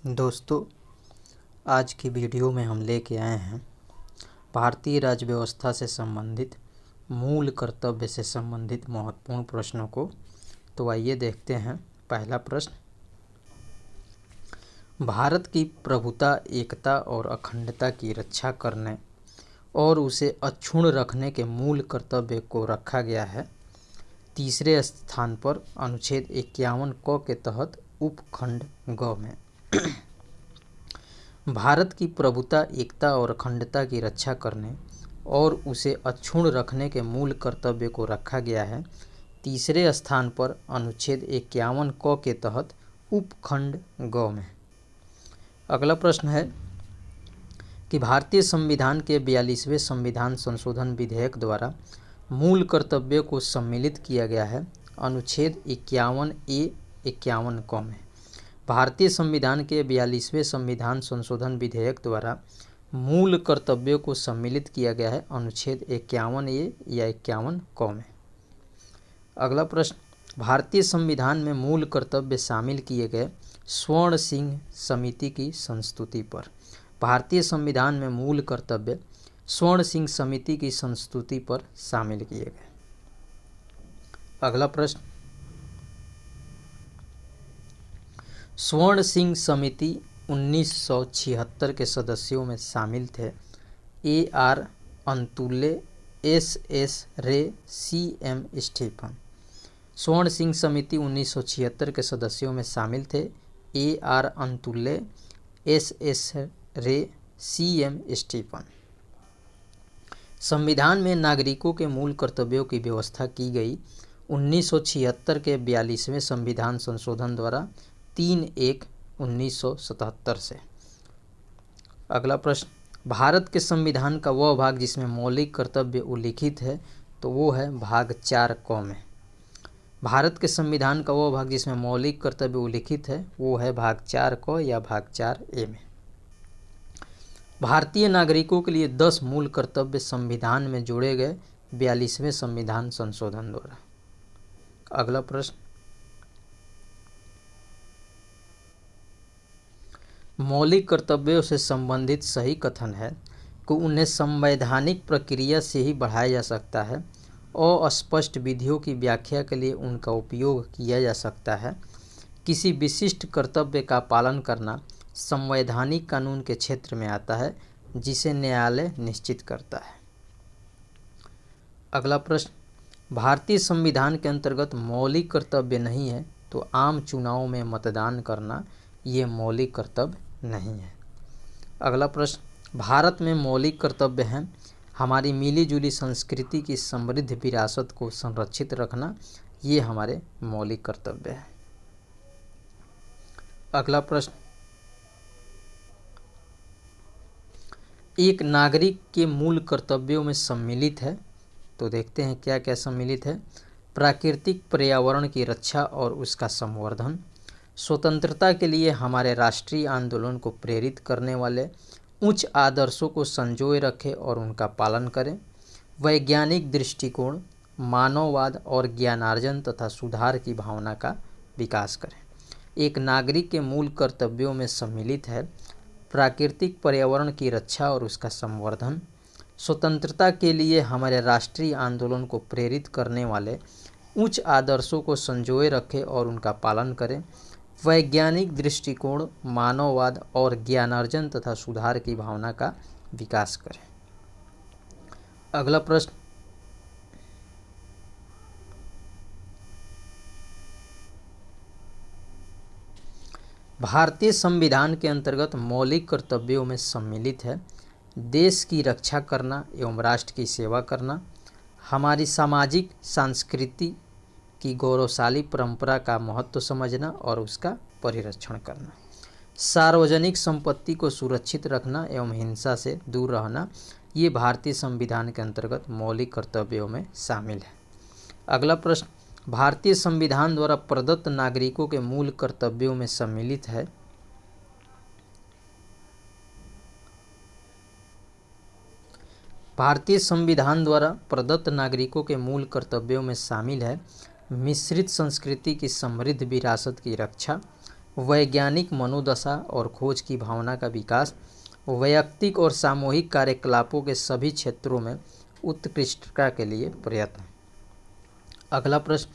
दोस्तों, आज की वीडियो में हम लेके आए हैं भारतीय राज्य व्यवस्था से संबंधित मूल कर्तव्य से संबंधित महत्वपूर्ण प्रश्नों को। तो आइए देखते हैं। पहला प्रश्न, भारत की प्रभुता, एकता और अखंडता की रक्षा करने और उसे अक्षुण्ण रखने के मूल कर्तव्य को रखा गया है तीसरे स्थान पर अनुच्छेद 51 क के तहत उपखंड ग में। भारत की प्रभुता, एकता और अखंडता की रक्षा करने और उसे अक्षुण्ण रखने के मूल कर्तव्य को रखा गया है तीसरे स्थान पर अनुच्छेद 51 क के तहत उपखंड ग में। अगला प्रश्न है कि भारतीय संविधान के 42वें संविधान संशोधन विधेयक द्वारा मूल कर्तव्य को सम्मिलित किया गया है अनुच्छेद 51A 51 क में। भारतीय संविधान के 42वें संविधान संशोधन विधेयक द्वारा मूल कर्तव्यों को सम्मिलित किया गया है अनुच्छेद 51A या 51 क में। अगला प्रश्न, भारतीय संविधान में मूल कर्तव्य शामिल किए गए स्वर्ण सिंह समिति की संस्तुति पर। भारतीय संविधान में मूल कर्तव्य स्वर्ण सिंह समिति की संस्तुति पर शामिल किए गए। अगला प्रश्न, स्वर्ण सिंह समिति 1976 के सदस्यों में शामिल थे A.R. अंतुले, S.S. रे, C.M. स्टीफन। स्वर्ण सिंह समिति 1976 के सदस्यों में शामिल थे A.R. अंतुले, S.S. रे, C.M. स्टीफन। संविधान में नागरिकों के मूल कर्तव्यों की व्यवस्था की गई 1976 के 42वें संविधान संशोधन द्वारा 3/1/1977 से। अगला प्रश्न, भारत के संविधान का वह भाग जिसमें मौलिक कर्तव्य उल्लिखित है तो वो है भाग 4 क में। भारत के संविधान का वह भाग जिसमें मौलिक कर्तव्य उल्लिखित है वो है भाग 4 क या भाग 4A में। भारतीय नागरिकों के लिए 10 मूल कर्तव्य संविधान में जोड़े गए 42वें संविधान संशोधन द्वारा। अगला प्रश्न, मौलिक कर्तव्यों से संबंधित सही कथन है कि उन्हें संवैधानिक प्रक्रिया से ही बढ़ाया जा सकता है। अस्पष्ट विधियों की व्याख्या के लिए उनका उपयोग किया जा सकता है। किसी विशिष्ट कर्तव्य का पालन करना संवैधानिक कानून के क्षेत्र में आता है जिसे न्यायालय निश्चित करता है। अगला प्रश्न, भारतीय संविधान के अंतर्गत मौलिक कर्तव्य नहीं है तो आम चुनाव में मतदान करना ये मौलिक कर्तव्य नहीं है। अगला प्रश्न, भारत में मौलिक कर्तव्य हैं हमारी मिलीजुली संस्कृति की समृद्ध विरासत को संरक्षित रखना, ये हमारे मौलिक कर्तव्य है। अगला प्रश्न, एक नागरिक के मूल कर्तव्यों में सम्मिलित है तो देखते हैं क्या क्या सम्मिलित है। प्राकृतिक पर्यावरण की रक्षा और उसका संवर्धन, स्वतंत्रता के लिए हमारे राष्ट्रीय आंदोलन को प्रेरित करने वाले उच्च आदर्शों को संजोए रखें और उनका पालन करें, वैज्ञानिक दृष्टिकोण, मानववाद और ज्ञानार्जन तथा सुधार की भावना का विकास करें। एक नागरिक के मूल कर्तव्यों में सम्मिलित है प्राकृतिक पर्यावरण की रक्षा और उसका संवर्धन, स्वतंत्रता के लिए हमारे राष्ट्रीय आंदोलन को प्रेरित करने वाले उच्च आदर्शों को संजोए रखें और उनका पालन करें, वैज्ञानिक दृष्टिकोण, मानववाद और ज्ञानार्जन तथा सुधार की भावना का विकास करें। अगला प्रश्न, भारतीय संविधान के अंतर्गत मौलिक कर्तव्यों में सम्मिलित है देश की रक्षा करना एवं राष्ट्र की सेवा करना, हमारी सामाजिक सांस्कृतिक की गौरवशाली परंपरा का महत्व समझना और उसका परिरक्षण करना, सार्वजनिक संपत्ति को सुरक्षित रखना एवं हिंसा से दूर रहना, ये भारतीय संविधान के अंतर्गत मौलिक कर्तव्यों में शामिल है। अगला प्रश्न, भारतीय संविधान द्वारा प्रदत्त नागरिकों के मूल कर्तव्यों में सम्मिलित है भारतीय संविधान द्वारा प्रदत्त नागरिकों के मूल कर्तव्यों में शामिल है मिश्रित संस्कृति की समृद्ध विरासत की रक्षा, वैज्ञानिक मनोदशा और खोज की भावना का विकास, वैयक्तिक और सामूहिक कार्यकलापों के सभी क्षेत्रों में उत्कृष्टता के लिए प्रयत्न। अगला प्रश्न,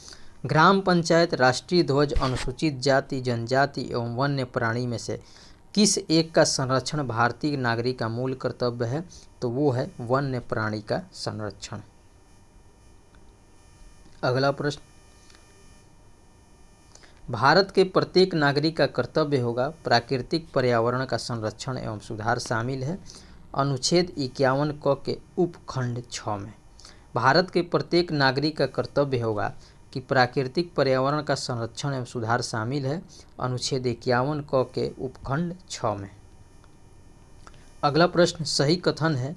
ग्राम पंचायत राष्ट्रीय ध्वज अनुसूचित जाति, जनजाति एवं वन्य प्राणी में से किस एक का संरक्षण भारतीय नागरिक का मूल कर्तव्य है? तो वो है वन्य प्राणी का संरक्षण। अगला प्रश्न, भारत के प्रत्येक नागरिक का कर्तव्य होगा प्राकृतिक पर्यावरण का संरक्षण एवं सुधार शामिल है अनुच्छेद 51 क के उपखंड 6 में। भारत के प्रत्येक नागरिक का कर्तव्य होगा कि प्राकृतिक पर्यावरण का संरक्षण एवं सुधार शामिल है अनुच्छेद 51 क के उपखंड 6 में। अगला प्रश्न, सही कथन है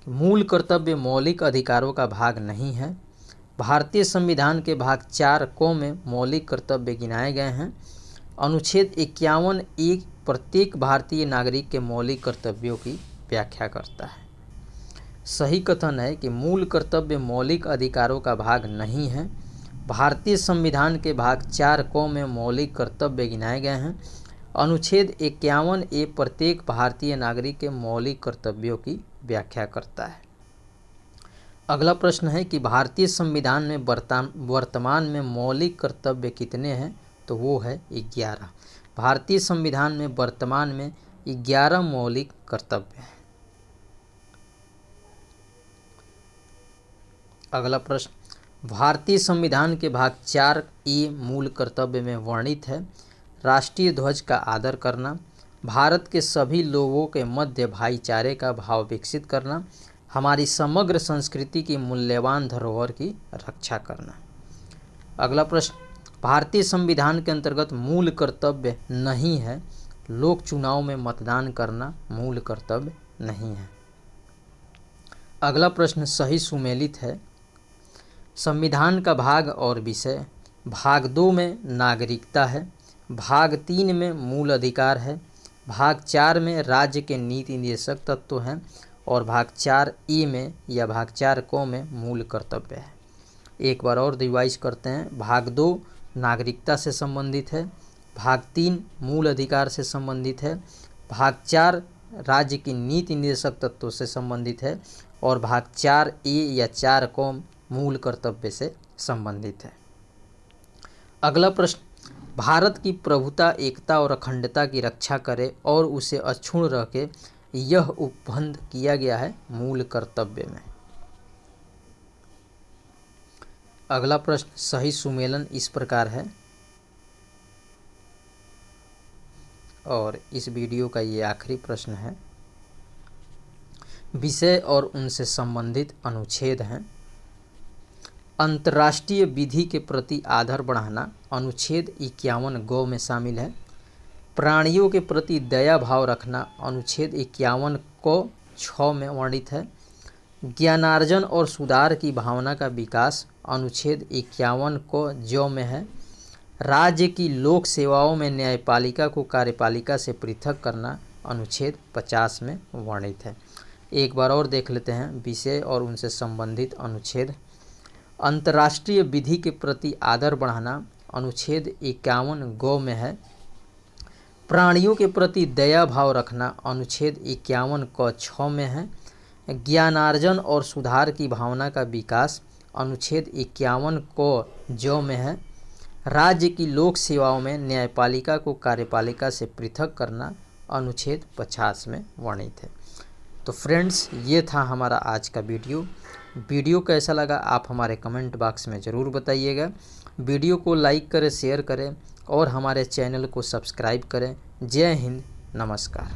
कि मूल कर्तव्य मौलिक अधिकारों का भाग नहीं है। भारतीय संविधान के भाग 4 क में मौलिक कर्तव्य गिनाए गए हैं। अनुच्छेद 51 एक प्रत्येक भारतीय नागरिक के मौलिक कर्तव्यों की व्याख्या करता है। सही कथन है कि मूल कर्तव्य मौलिक अधिकारों का भाग नहीं है। भारतीय संविधान के भाग 4 क में मौलिक कर्तव्य गिनाए गए हैं। अनुच्छेद 51 ए प्रत्येक भारतीय नागरिक के मौलिक कर्तव्यों की व्याख्या करता है। अगला प्रश्न है कि भारतीय संविधान में वर्तमान में मौलिक कर्तव्य कितने हैं? तो वो है 11। भारतीय संविधान में वर्तमान में 11 मौलिक कर्तव्य हैं। अगला प्रश्न, भारतीय संविधान के भाग 4 ए मूल कर्तव्य में वर्णित है राष्ट्रीय ध्वज का आदर करना, भारत के सभी लोगों के मध्य भाईचारे का भाव विकसित करना, हमारी समग्र संस्कृति की मूल्यवान धरोहर की रक्षा करना। अगला प्रश्न, भारतीय संविधान के अंतर्गत मूल कर्तव्य नहीं है लोक चुनाव में मतदान करना मूल कर्तव्य नहीं है। अगला प्रश्न सही सुमेलित है। संविधान का भाग और विषय, भाग 2 में नागरिकता है, भाग 3 में मूल अधिकार है, भाग 4 में राज्य के नीति निर्देशक तत्व हैं और भाग 4 ए में या भाग 4 क में मूल कर्तव्य है। एक बार और रिवाइज करते हैं। भाग 2 नागरिकता से संबंधित है, भाग 3 मूल अधिकार से संबंधित है, भाग 4 राज्य की नीति निर्देशक तत्वों से संबंधित है और भाग 4 ए या 4 क मूल कर्तव्य से संबंधित है। अगला प्रश्न, भारत की प्रभुता, एकता और अखंडता की रक्षा करे और उसे अक्षुण्ण रह के यह उपबंध किया गया है मूल कर्तव्य में। अगला प्रश्न सही सुमेलन इस प्रकार है और इस वीडियो का ये आखिरी प्रश्न है। विषय और उनसे संबंधित अनुच्छेद हैं। अंतर्राष्ट्रीय विधि के प्रति आदर बढ़ाना अनुच्छेद 51 ग में शामिल है। प्राणियों के प्रति दया भाव रखना अनुच्छेद 51 क 6 में वर्णित है। ज्ञानार्जन और सुधार की भावना का विकास अनुच्छेद 51 क ज में है। राज्य की लोक सेवाओं में न्यायपालिका को कार्यपालिका से पृथक करना अनुच्छेद 50 में वर्णित है। एक बार और देख लेते हैं विषय और उनसे संबंधित अनुच्छेद। अंतर्राष्ट्रीय विधि के प्रति आदर बढ़ाना अनुच्छेद 51 ग में है। प्राणियों के प्रति दया भाव रखना अनुच्छेद 51 क 6 में है। ज्ञानार्जन और सुधार की भावना का विकास अनुच्छेद 51 क ज में है। राज्य की लोक सेवाओं में न्यायपालिका को कार्यपालिका से पृथक करना अनुच्छेद 50 में वर्णित है। तो फ्रेंड्स, ये था हमारा आज का वीडियो कैसा लगा आप हमारे कमेंट बॉक्स में ज़रूर बताइएगा। वीडियो को लाइक करें, शेयर करें और हमारे चैनल को सब्सक्राइब करें। जय हिंद, नमस्कार।